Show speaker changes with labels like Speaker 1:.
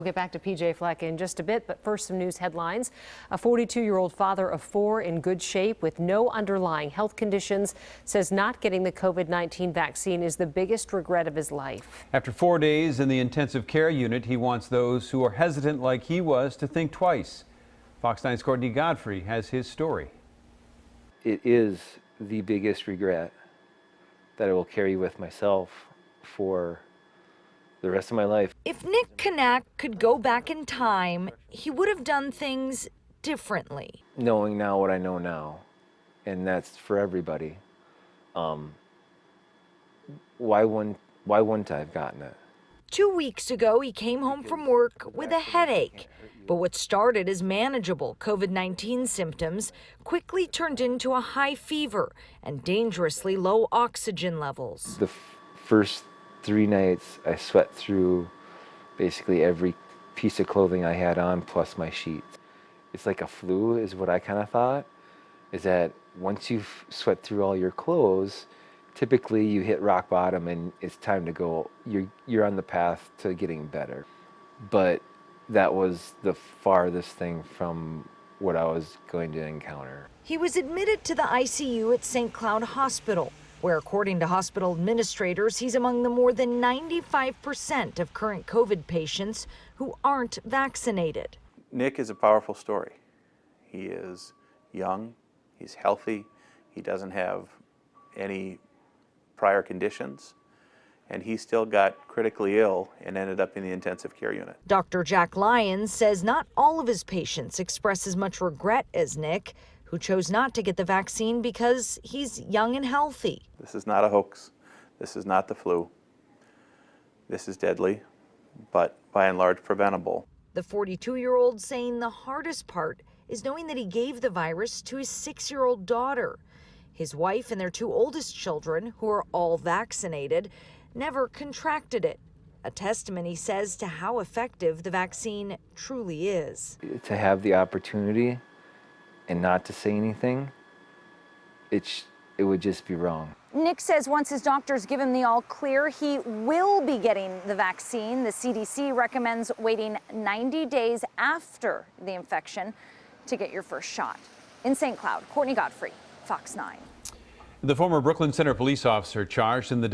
Speaker 1: We'll get back to PJ Fleck in just a bit, but first some news headlines. A 42-year-old father of 4 in good shape with no underlying health conditions says not getting the COVID-19 vaccine is the biggest regret of his life.
Speaker 2: After 4 days in the intensive care unit, he wants those who are hesitant like he was to think twice. Fox 9's Courtney Godfrey has his story.
Speaker 3: It is the biggest regret that I will carry with myself for the rest of my life.
Speaker 4: If Nick Kanak could go back in time, he would have done things differently.
Speaker 3: Knowing now what I know now, and that's for everybody, why wouldn't I have gotten it?
Speaker 4: 2 weeks ago, he came home from work with a headache. But what started as manageable COVID-19 symptoms quickly turned into a high fever and dangerously low oxygen levels.
Speaker 3: The first 3 nights, I sweat through basically every piece of clothing I had on, plus my sheets. It's like a flu is what I kind of thought, is that once you've sweat through all your clothes, typically you hit rock bottom and it's time to go. You're on the path to getting better. But that was the farthest thing from what I was going to encounter.
Speaker 4: He was admitted to the ICU at St. Cloud Hospital, where, according to hospital administrators, he's among the more than 95% of current COVID patients who aren't vaccinated.
Speaker 5: Nick is a powerful story. He is young, he's healthy, he doesn't have any prior conditions, and he still got critically ill and ended up in the intensive care unit.
Speaker 4: Dr. Jack Lyons says not all of his patients express as much regret as Nick, who chose not to get the vaccine because he's young and healthy.
Speaker 5: This is not a hoax. This is not the flu. This is deadly, but by and large preventable.
Speaker 4: The 42-year-old saying the hardest part is knowing that he gave the virus to his 6-year-old daughter. His wife and their 2 oldest children, who are all vaccinated, never contracted it. A testament, he says, to how effective the vaccine truly is.
Speaker 3: To have the opportunity and not to say anything, it would just be wrong.
Speaker 6: Nick says once his doctors give him the all clear, he will be getting the vaccine. The CDC recommends waiting 90 days after the infection to get your first shot. In St. Cloud, Courtney Godfrey, Fox 9.
Speaker 2: The former Brooklyn Center police officer charged in the